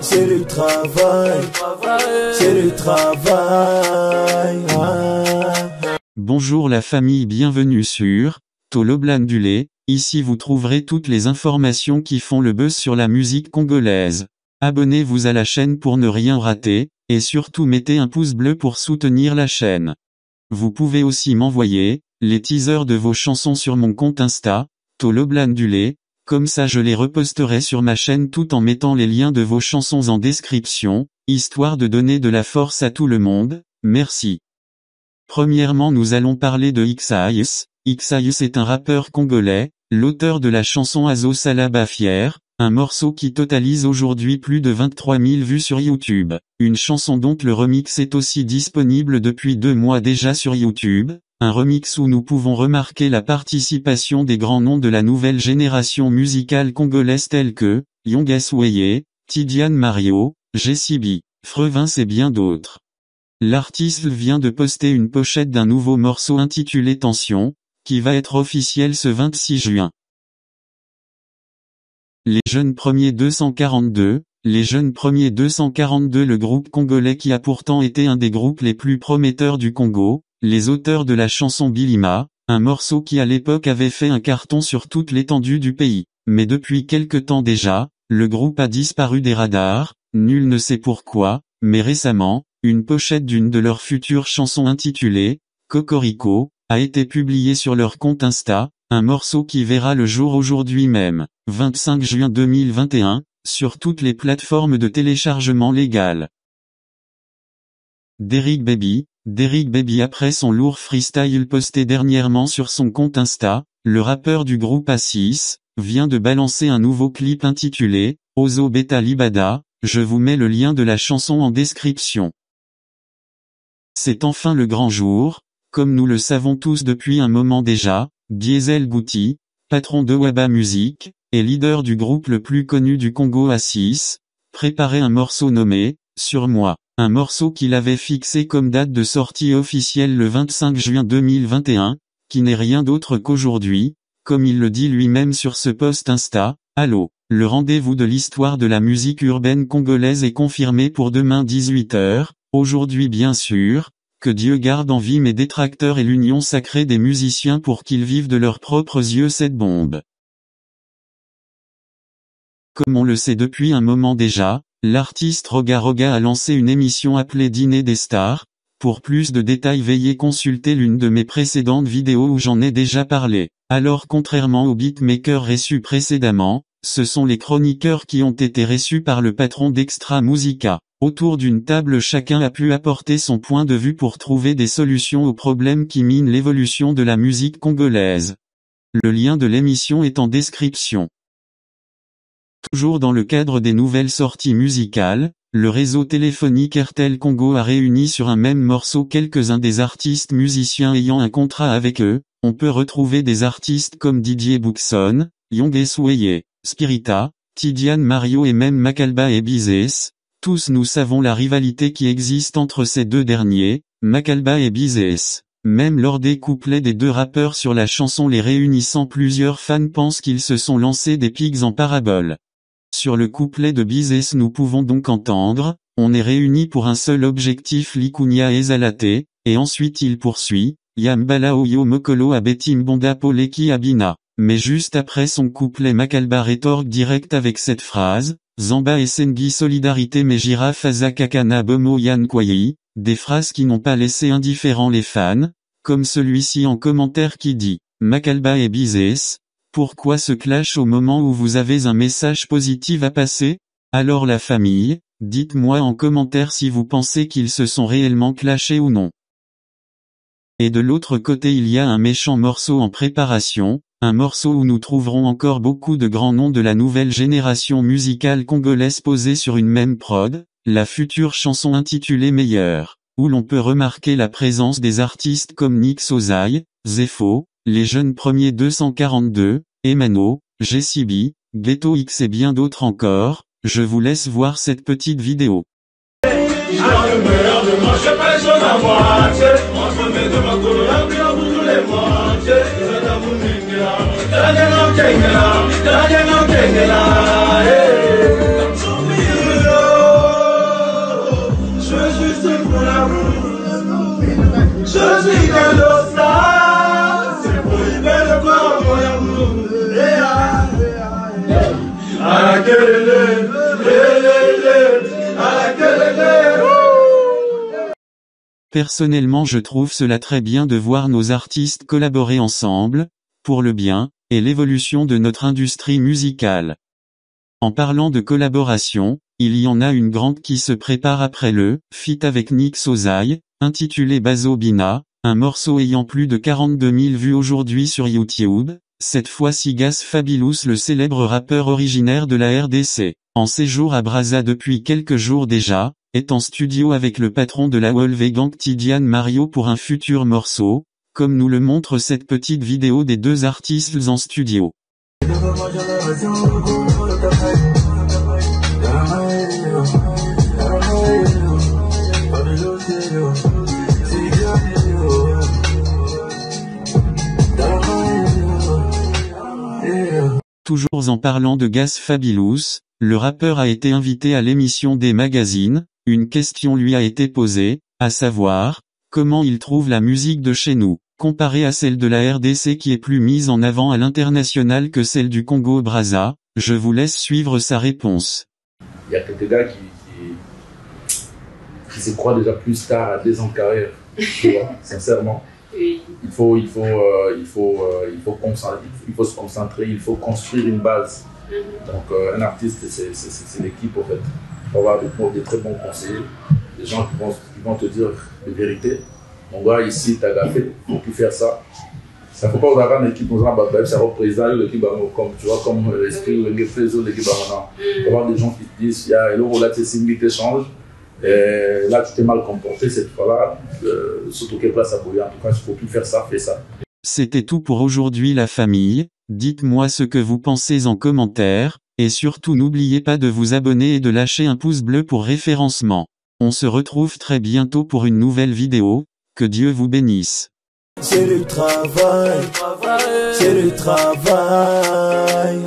c'est le travail, c'est le travail. Bonjour la famille, bienvenue sur Toloblandulé. Ici vous trouverez toutes les informations qui font le buzz sur la musique congolaise. Abonnez-vous à la chaîne pour ne rien rater, et surtout mettez un pouce bleu pour soutenir la chaîne. Vous pouvez aussi m'envoyer les teasers de vos chansons sur mon compte Insta, Toloblandulé, comme ça je les reposterai sur ma chaîne tout en mettant les liens de vos chansons en description, histoire de donner de la force à tout le monde, merci. Premièrement nous allons parler de Xias. Xias est un rappeur congolais, l'auteur de la chanson Azo Salaba Fier, un morceau qui totalise aujourd'hui plus de 23 000 vues sur YouTube. Une chanson dont le remix est aussi disponible depuis 2 mois déjà sur YouTube, un remix où nous pouvons remarquer la participation des grands noms de la nouvelle génération musicale congolaise tels que Yonga Sweye, Tidiane Mario, JCB, Frevins et bien d'autres. L'artiste vient de poster une pochette d'un nouveau morceau intitulé Tension, qui va être officiel ce 26 juin. Les Jeunes Premiers 242, Les Jeunes Premiers 242, le groupe congolais qui a pourtant été un des groupes les plus prometteurs du Congo, les auteurs de la chanson Bilima, un morceau qui à l'époque avait fait un carton sur toute l'étendue du pays. Mais depuis quelque temps déjà, le groupe a disparu des radars, nul ne sait pourquoi, mais récemment, une pochette d'une de leurs futures chansons intitulée Cocorico a été publiée sur leur compte Insta, un morceau qui verra le jour aujourd'hui même, 25 juin 2021, sur toutes les plateformes de téléchargement légales. Derrick Baby après son lourd freestyle posté dernièrement sur son compte Insta, le rappeur du groupe A6, vient de balancer un nouveau clip intitulé Ozo Beta Libada, je vous mets le lien de la chanson en description. C'est enfin le grand jour, comme nous le savons tous depuis un moment déjà, Diesel Gouti, patron de Waba Music, et leader du groupe le plus connu du Congo A6, préparait un morceau nommé « Sur moi », un morceau qu'il avait fixé comme date de sortie officielle le 25 juin 2021, qui n'est rien d'autre qu'aujourd'hui, comme il le dit lui-même sur ce post Insta, « Allô, le rendez-vous de l'histoire de la musique urbaine congolaise est confirmé pour demain 18h, aujourd'hui bien sûr, que Dieu garde en vie mes détracteurs et l'union sacrée des musiciens pour qu'ils vivent de leurs propres yeux cette bombe. » Comme on le sait depuis un moment déjà, l'artiste Roga Roga a lancé une émission appelée Dîner des Stars. Pour plus de détails veuillez consulter l'une de mes précédentes vidéos où j'en ai déjà parlé. Alors contrairement aux beatmakers reçus précédemment, ce sont les chroniqueurs qui ont été reçus par le patron d'Extra Musica. Autour d'une table chacun a pu apporter son point de vue pour trouver des solutions aux problèmes qui minent l'évolution de la musique congolaise. Le lien de l'émission est en description. Toujours dans le cadre des nouvelles sorties musicales, le réseau téléphonique RTL Congo a réuni sur un même morceau quelques-uns des artistes musiciens ayant un contrat avec eux. On peut retrouver des artistes comme Didier Buxon, Yonga Sweye, Spirita, Tidiane Mario et même Makalba et Bizes. Tous nous savons la rivalité qui existe entre ces deux derniers, Makalba et Bizes. Même lors des couplets des deux rappeurs sur la chanson les réunissant, plusieurs fans pensent qu'ils se sont lancés des pigs en parabole. Sur le couplet de Bizes nous pouvons donc entendre, on est réunis pour un seul objectif Likunya et Zalate, et ensuite il poursuit, Yambala Oyo Mokolo Abetim Bonda Poleki Abina. Mais juste après son couplet Makalba rétorque direct avec cette phrase, Zamba et Sengi Solidarité mais girafes Azakakana Bomo Yan Kwayi, des phrases qui n'ont pas laissé indifférents les fans, comme celui-ci en commentaire qui dit, Makalba et Bizes, pourquoi ce clash au moment où vous avez un message positif à passer? Alors la famille, dites-moi en commentaire si vous pensez qu'ils se sont réellement clashés ou non. Et de l'autre côté il y a un méchant morceau en préparation, un morceau où nous trouverons encore beaucoup de grands noms de la nouvelle génération musicale congolaise posés sur une même prod, la future chanson intitulée Meilleur, où l'on peut remarquer la présence des artistes comme Nix Ozaï, Zepho, Les Jeunes Premiers 242, Emano, JCB, Ghetto X et bien d'autres encore. Je vous laisse voir cette petite vidéo. Personnellement je trouve cela très bien de voir nos artistes collaborer ensemble, pour le bien, et l'évolution de notre industrie musicale. En parlant de collaboration, il y en a une grande qui se prépare après le feat avec Nick Sozai, intitulé Bazo Bina, un morceau ayant plus de 42 000 vues aujourd'hui sur YouTube, cette fois-ci Gas Fabulous, le célèbre rappeur originaire de la RDC, en séjour à Brazza depuis quelques jours déjà, est en studio avec le patron de la Wolve Gang Tidiane Mario pour un futur morceau, comme nous le montre cette petite vidéo des deux artistes en studio. Toujours en parlant de Gas Fabulous, le rappeur a été invité à l'émission des magazines, une question lui a été posée, à savoir, comment il trouve la musique de chez nous, comparée à celle de la RDC qui est plus mise en avant à l'international que celle du Congo-Brazza. Je vous laisse suivre sa réponse. Il y a quelques gars qui se croient déjà plus stars à 2 ans de carrière, tu vois, sincèrement. Oui. Il faut se concentrer, il faut construire une base. Donc un artiste, c'est l'équipe en fait. Il faut avoir de très bons conseillers, des gens qui vont te dire la vérité. Mon gars, ici, t'as gaffé, il ne faut plus faire ça. Ça ne faut pas avoir une équipe, ça représente l'équipe comme l'esprit de l'équipe maintenant. Il faut avoir des gens qui te disent, il y a le rôle là, c'est change. Là, tu t'es mal comporté cette fois-là, surtout quelle place à bouiller. En tout cas, il ne faut plus faire ça, fais ça. C'était tout pour aujourd'hui la famille, dites-moi ce que vous pensez en commentaire, et surtout n'oubliez pas de vous abonner et de lâcher un pouce bleu pour référencement. On se retrouve très bientôt pour une nouvelle vidéo, que Dieu vous bénisse. C'est le travail, c'est le travail.